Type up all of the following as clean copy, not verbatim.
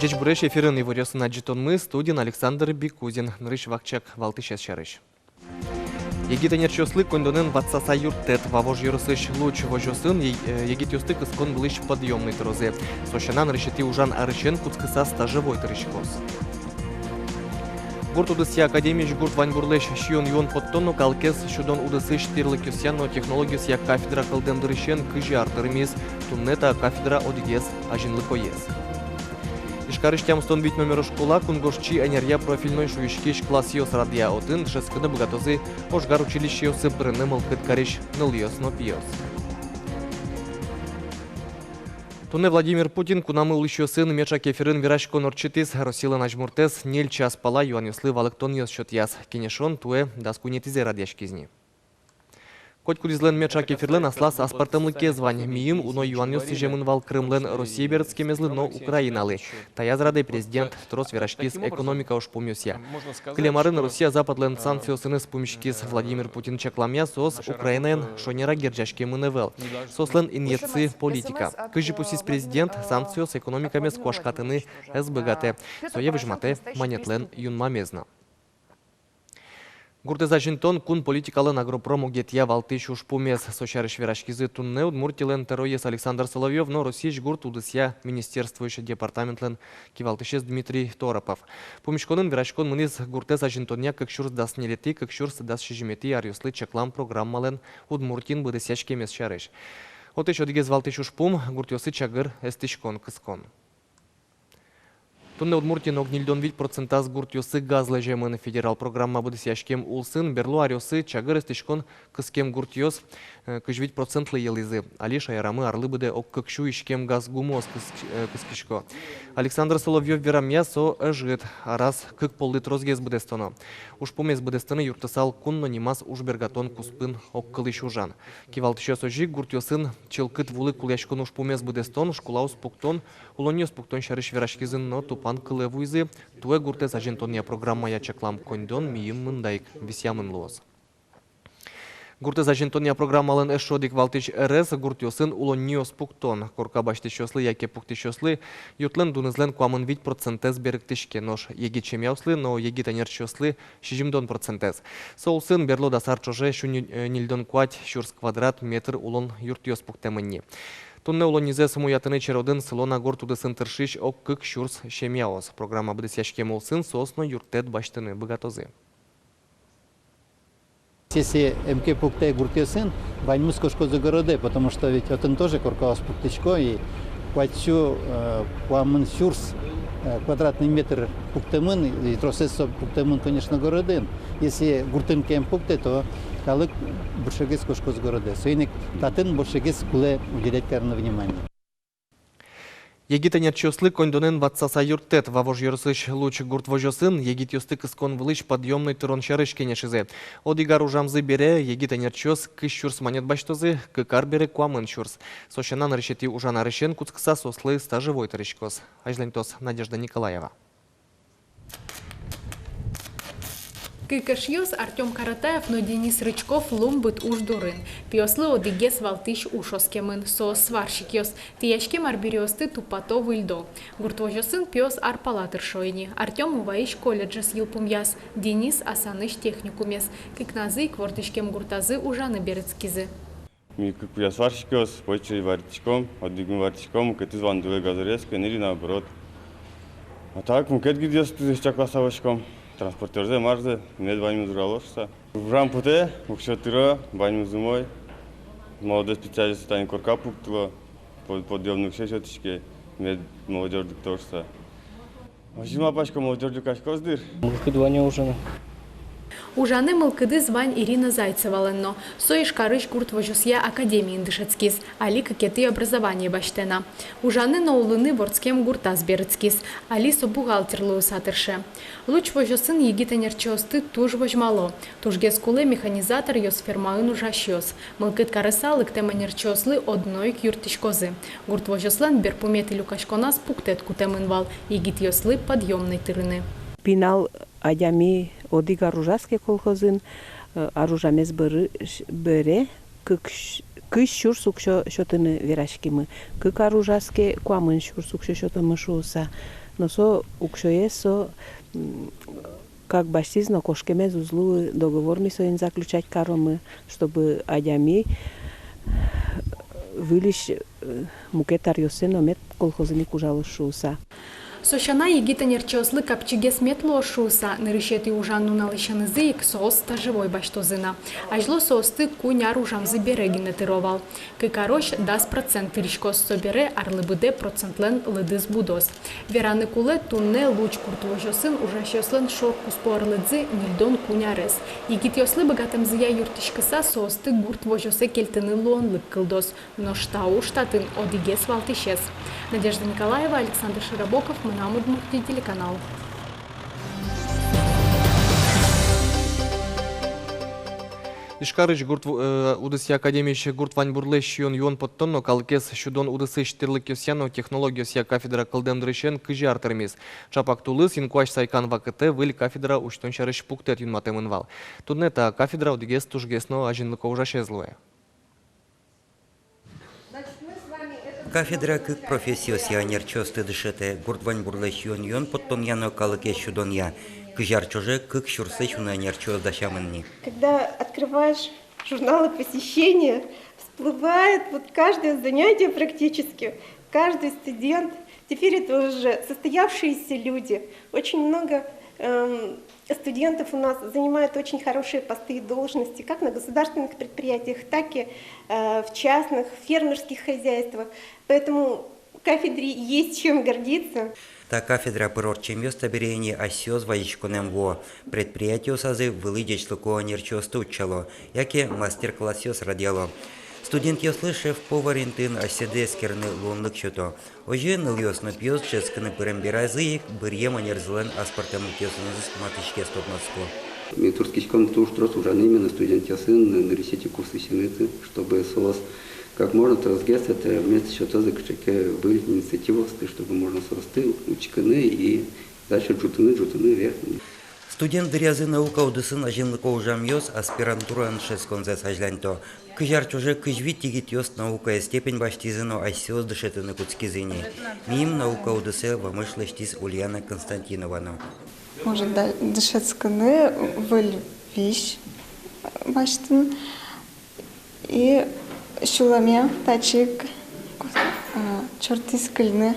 Жеч буреш эфирын иварёсына житонмы студин Александр Бикузин, нырыш вакчак валтышес шарыш. Егит энерчослы кондонен ватсаса юртет, вавож юрысыш луч вожосын, егит юстык искон блыш подъемный трозе. Сощанан решети ужан арычен куцкыса стажевой тырышкос. Гурт удысья академия жгурт ваньбурлеш шион юон подтонну калкес шудон удысыш тирлыкюсяно технологиясья кафедра калдендырышен кыжи артырмиз, туннета кафедра одигес ажинлыкоес. Ишкарыштям стон бит номер школа кунгошчи энергия профильной шуишкиш класс йос радия один шескыны богатозы ошгар училище йосы брыны мылкыт кариш ныльёс нопиёс. Туне Владимир Путин кунамыл еще сын меча кефирын вираж конорчитис росила нажмуртес нель час пала юан юслы валыктон йос счет яс кенешон туэ даскунетизе радяшкизни. Коть кудизлен меча кефирлен аслас аспартымлыке звань миим уно юанёс сижемын вал Крымлен Россия бердскемезлы, но Украиналы. Таязраде президент трос вирашкиз экономика уж помюсья. Клемарын Россия западлен санкциосыныз помещкиз Владимир Путин чакламя сос Украинен шонера герджашке мынывел. Сослен инъекции политика. Кыжи пусис президент санкциос экономиками сквашкатыны СБГТ. Сое выжмате манетлен юнмамезна. Гуртеза жинтон кун политикалын агропрому гетья валтыш ушпумес сошарыш вирашкизы тунне удмуртилен тероес Александр Соловьев, но Россия гурт удысья министерствующий департаментлен кивалтышес Дмитрий Торопов. Помешконын вирашкон мыныз гуртеза жинтоня как шурс дас нелети, как шурс дас шижимети арюслы чаклам программален удмуртин быдысяшке мес шарыш. Отыш одигез валтыш ушпум гуртёсы чагыр эстишкон кыскон. Тунне удмуртин огнильдон вид процентаз гуртёсы газлы жемын федерал программа быдысяшкем улсын берлу арёсы чагыр эстишкон кыскем гуртёс кыжвить процентлы елизы. Алиш айрамы арлы быды ок кыкшу ишкем газ гумоз кыскишко. Александр Соловьев верамя со эжгыт арас кык поллит розгез быдестоно. Уж помес быдестоны юртысал кунно нимас уж бергатон куспын ок кылыш ужан. Кивалтышё сожик гуртёсын челкыт вулы кулячкон уж помес быдестон шкулаус пуктон улоньёс пуктон шарыш верашкизын но тупан кылывуйзы туэ гуртез ажентония программа ячаклам кондон миим мындайк висямын луоз. Гуртез ажентония программалын эшодик валтыш РС гуртёсын улоньёс пуктон. Корка баштышёслы яке пуктышёслы ютлен дунызлен куамын вид процентез беріктішке нош еги чемяуслы, но еги танерчёслы шижимдон процентез. Соусын берло дасар чоже шу нильдон куать шурс квадрат метр улон юртёс пуктемынни. Тунне улонизе самуятыны черодын сылона гортудысын тыршиш ок кык шурс шемяос. Программа быдысяшке молсын сосно юртет баштыны богатозы. Если МК пукте гуртесен, бань мускошко загороде, потому что ведь он тоже коркаус пуктечко и квачу куамын шурс квадратный метр пуктемын и тросесо пуктемын, конечно, городен. Если гуртын кем пукте, то калык буршегес кошко загороде. Соиник татын буршегес куле уделять карно внимание. Егит энерчослы кондонен ватсаса юртет, вавож юрсыш луч гурт вожосын, егит юстык искон вылыш подъемный тырон шарыш кенешизе. Одигар ужамзы бере, егит энерчос кыш шурс манет баштозы, кыкар бере куамын шурс. Сощанан решети ужан арышен куцкса сослы стажевой тырышкос. Ажлентос Надежда Николаева. Кыкашьёс Артем Каратаев, но Денис Рычков лумбыт уж дурын. Пиослы одигес валтыш ушоскемын, соос сварщикёс. Тияшкем арбириосты тупатовый льдо. Гуртвожосын пиос арпалатыр шойни. Артем уваиш колледжес юлпумяс. Денис асаныш техникумес. Кыкназы квортышкем гуртазы ужаны берецкизы. Ми кыкуя сварщикёс, почти вартичком, одигун вартичком, кэтиз вандуле газорез, кенери наоборот. А так, мукет гидес тузеш чакласавочком. Транспортерзе марзе, мед ваньмыз уралошса. В рампуте, укшотыро, ваньмыз зумой. Молодой специалист тань корка пуктыло, подъемных шешетишке, мед молодеждик торса. Машина пачка молодеждик ашкоздыр. Мылкыд ваня ужаны. Ужаны мылкыды звань Ирина Зайцева-ленно. Соиш карыш гуртвожусья академии дышецкис, али какеты образование баштена. Ужаны наулыны вордскем гуртаз берецкис, али со бухгалтерлы усатырше. Луч вожосын егитанерчосты туж вожмало. Тужгес куле механизатор йос фермаын ужащёс. Мылкыд карысалык теманерчослы одной к юртишкозы. Гуртвожослен берпуметы люкашконас пуктет кутемынвал, егит йослы подъемной тырыны. Пинал адями одига ружаске колхозын, аружамес бере, кыш шур сукшо шотыны верашкимы. Кык аружаске куамын шур сукшо шотымы шууса. но со укшое со как баштизно кошкеме зузлу договор ми соин заключать каромы, чтобы адями вылиш мукетар йосен омет колхозыни кужалышуса. Сощана егита нерчослы капчиге сметло шуса, нырышети ужанну налышаны зыик соос стажевой баштозына. Ажло соосты куняр ужамзы берегин этировал. Кыкарош дас процент тырышкос собере арлыбыде процентлен лыдыз будос. Вераны куле тунне луч куртвожосын ужашослен шор куспорлыдзы нильдон кунярес. Егит йослы богатымзыя юртышкыса соосты гуртвожосы кельтыны луонлык кылдос. Но штау штатын одигес валтышес. Надежда Николаева, Александр Широбоков, Манамуд Мухти, телеканал. Ишкарыч удысы академийші гурт вань бурлы шион юон поттонно калкес шудон удысы штирлык йосяно технологиясия кафедра кылдемдрышен кыжи артырмез. Чапак тулыс инкуаш сайкан вакыты выль кафедра уштон шарыш пуктет юнматемынвал. Туднета кафедра удигес тужгесно ажинлыко ужашезлуе. Кафедра как профессия сионерчосты дышете, гурдвань бурлыш юн потом яно калыке шудонья, кыжар чуже как шурсы шунанерчос дашамынни. Когда открываешь журналы посещения, всплывает вот каждое занятие практически, каждый студент. Теперь это уже состоявшиеся люди. Очень много студентов у нас занимают очень хорошие посты и должности, как на государственных предприятиях, так и в частных, фермерских хозяйствах. Поэтому кафедре есть чем гордиться. Та кафедра прорчим место берение осёз воичконем во предприятию сазы вылыдеч луко нерчосту учало, яке мастер-класс ёс радиало. Студент ёслы шеф-поваринтын оседе скерны лунлык чуто. Ожи ныл ёсно пьёс ческаны пырэмбиразы бырье манерзылен аспартем утесынызы матышке стопноску. Турскичком туш трос уже именно студент ясын на ресете курсы синеты, чтобы сос как можно трансгест это вместе еще тоже были инициативы, чтобы можно состы учканы и дальше джутыны вверх. Студент дрязы наука удысын ажинлыко ужам ёс аспирантура аншес конзес ажлянто. Кыжар чуже кыжвит тигит ёс наука степень баштизыно айсёс дышетыны куцкизыни. Мим наука удысы вамышлыштис Ульяна Константиновна. Может дышетсканы выльвищ баштын и шуламе тачик чертискальны.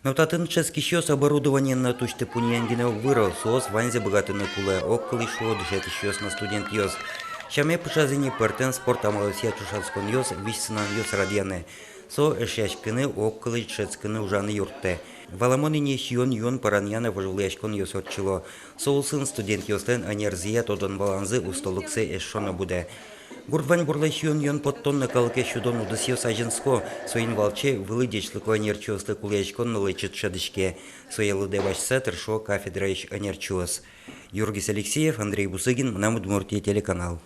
Но татын чески щёс оборудование на тучте пуньянгина вырос, сос ванзе богатыны куле, около шло дышет щёс на студент ёс. Шаме пушазыни пертен спорт амалосия чушанскон ёс, вишсынан ёс радьяне. Со эшяшкыны около чецкыны ужаны юртте. Валамонине юн параньяна вожулешкон ёс отчило. Соусын студент ёстен анерзия тодан баланзы устолуксы эшшона буде. Гурдвань бурлыш юн поттонны калке шудон удысё сажинско, соин валче вылыдечлыко анерчослы кулешкон налычыт шадышке. Соялыде башса тыршо кафедра иш анерчос. Юргис Алексеев, Андрей Бусыгин, Манамуд Муртия, телеканал.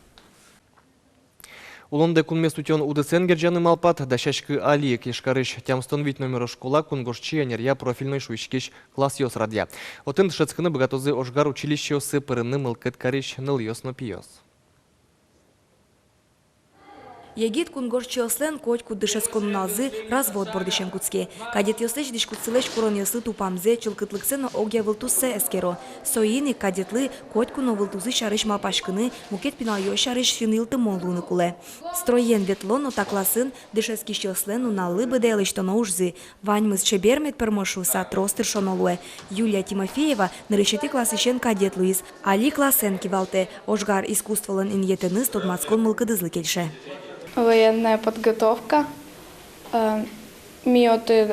Улонде кунмес утен удысен герджаны малпат, дащашкы алиек ешкарыш тямстон вить номер школа кунгошчи анерья профильной шуйшкиш класс ёс радья. Отын дышецкыны богатозы ошгар училище ёсы пырыны мылкет карыш ныл ёсно пиёс. Егит кунгорчи ослен котку дышескон налзы развод бордышем куцке. Кадет ёслеш дишкуцелеш курон ёсы тупамзе чылкытлыксен огя вылтуссе эскеро. Соини кадетлы котку но вылтузы шарыш малпашкыны мукет пинал ё шарыш финилты моллуны куле. Строен ветлон отакласын дышескиш ёслен уналлы быделыш тоно ужзы. Ваньмыз чебермет пермошуса тростыр шонолуэ. Юлия Тимофеева нарышети классышен кадет Луис. Али классен кивалте. Ошгар искусстволын иньетеныз тодмацкон мылкыдызлы кельше. Военная подготовка. Миоты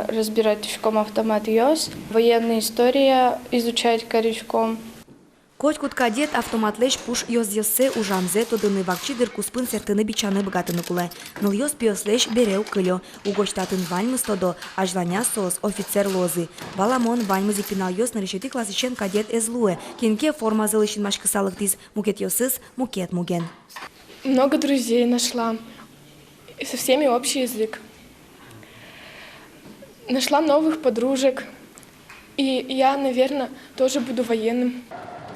разбирать тишком автомат ёс. Военная история изучать корючком. Котькут кадет автоматлеш пуш ёс ёссе ужамзе тодыны вакчидыр куспын сертыны бичаны богатыны куле. Ныл ёс пиослеш береу кылё. Угоштатын ваньмыз тодо ажланя сос офицер лозы. Баламон ваньмыз ипинал ёс нарышети классичен кадет эзлуэ. Кинке форма зылышын машкысалык тиз мукет ёсыз мукет муген. Много друзей нашла. И со всеми общий язык. Нашла новых подружек. И я, наверное, тоже буду военным.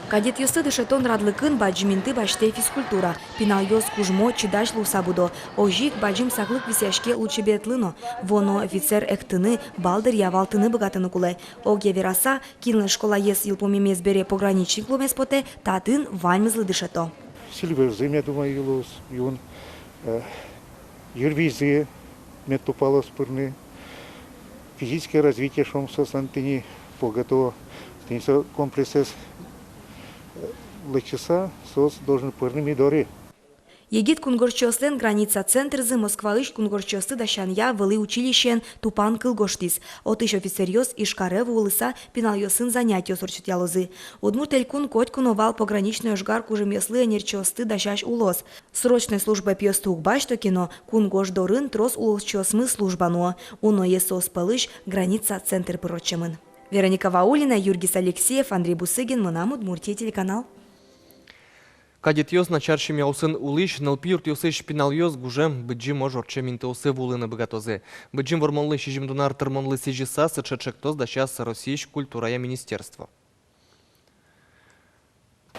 Кадет йосы дышетон радлыкын баджиминты баште физкультура. Пинал йос кужмо чидаш лусабудо. Ожик баджим саклык висяшке лучше бетлыно. Воно офицер эктыны, балдыр явалтыны богатыны кулай. Огья вераса, кинлы школа ес илпомемез бере пограничник ломеспоте, татын ваймызлы дышето. Сильверзы, я думаю, юлос, юн, юрвизы, метупалос пырны, физическое развитие шомса сантини погото, стенсо комплексес лечеса сос должен пырными дори. Егит кунгорчослен граница центрзы Москвалыш кунгорчосы дашанья вылы училищен тупан кылгоштис. Отыш офицерьос и шкарев улыса пинал йосын занятия сорчут ялозы. Удмурт элькун котькун овал пограничный ожгар кужем яслы нерчосты дашаш улос. Срочной службой пьёстук башто кино кунгош дорын трос улосчосмы службану. Уно есос палыш граница центр прочемын. Вероника Ваулина, Юргис Алексеев, Андрей Бусыгин, Мынам Удмуртия телеканал. Кадет йос начаршим яусын улыш, налпиюрт йосыш пинал йос гужем быджим ожорче минтосы вулыны богатозе. Быджим вормонлы шижимдунар тырмонлы сижиса сычачектоз да сейчас Российш культурая министерство.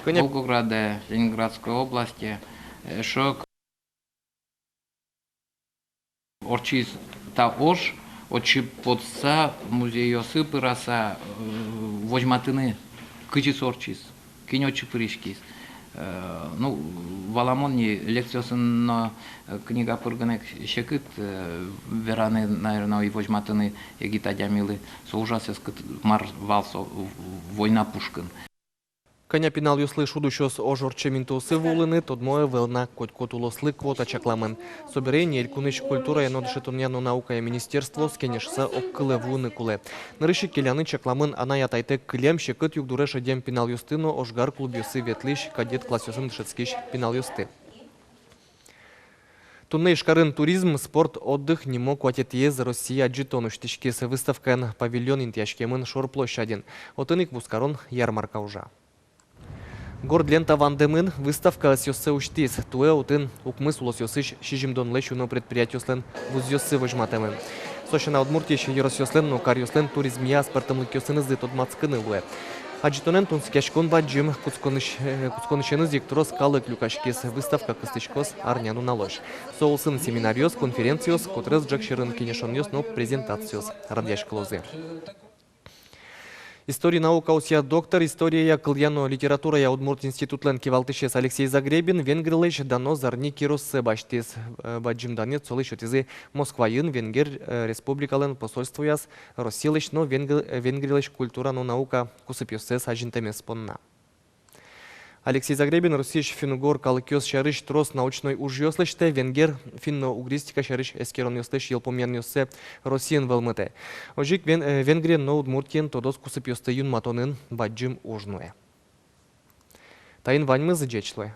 Волгограде, Ленинградской области, шок орчиз та ош, очи подса музей йосы пыраса возьматыны кычис орчиз, кинечи пыришкиз. Ну, Валамонни лекциясына книга пыргынек шекыт вераны, наверное, и возьматыны егита дямилы соужасес мар валсо война пушкин. Коня пинал юслы шудущос ожорче минтосы вулыны, тодмое велна котькот улослы квота чакламын. Соберение элькуныш культура яно дышетуняно наука и министерство скенешса оккылы вулыны куле. Нарыши келяны чакламын ана ятайте клем шекыт югдуреша дем пинал юстыно ожгар клуб юсы ветлиш кадет классёсын дышецкиш пинал юсты. Тунней шкарын туризм, спорт, отдых не мог хватить ез Россия джитонуштички с выставкой павильон интяшкемын шорплощаден. Отыник бускарон ярмарка уже. Горд лента Вандемын выставка сёссе уштис. Туэ утын укмыс улосёсыш шижимдон лещуно предприятиослен вузёссы вожматемын. Сошена Удмуртия еросёслен, но карьослен туризмия спортом лыкёсынызы тодмацкыны луэ. Аджитонен тунскяшкон баджим куцконышеныз дикторос калык люкашкес выставка кыстычкос арняну налож. Соулсын семинариос, конференциос, котрыз джакширын кинешоньос, но презентациос радяшклозы. История наука усия доктор, история кыльяно литература я Удмурт институтлен кивалтышес Алексей Загребин, венгрлыш дано зарни кироссы баштес баджим данет солыш отизы Москвайын, венгер республикален посольствуяс, россилыш, но венгрлыш культура, но наука кусыпьёсес ажинтемес понна. Алексей Загребин, Российш финугор калыкёс шарыш трос научной ужьёслыште, венгер финно-угристика шарыш эскерон ёслыш елпомьян ёссе Россиен велмыте. Ожик венгрия но Удмуртиен тодос кусып ёсты юн матонын баджим ужнуэ. Тайын ваньмызы джечлы.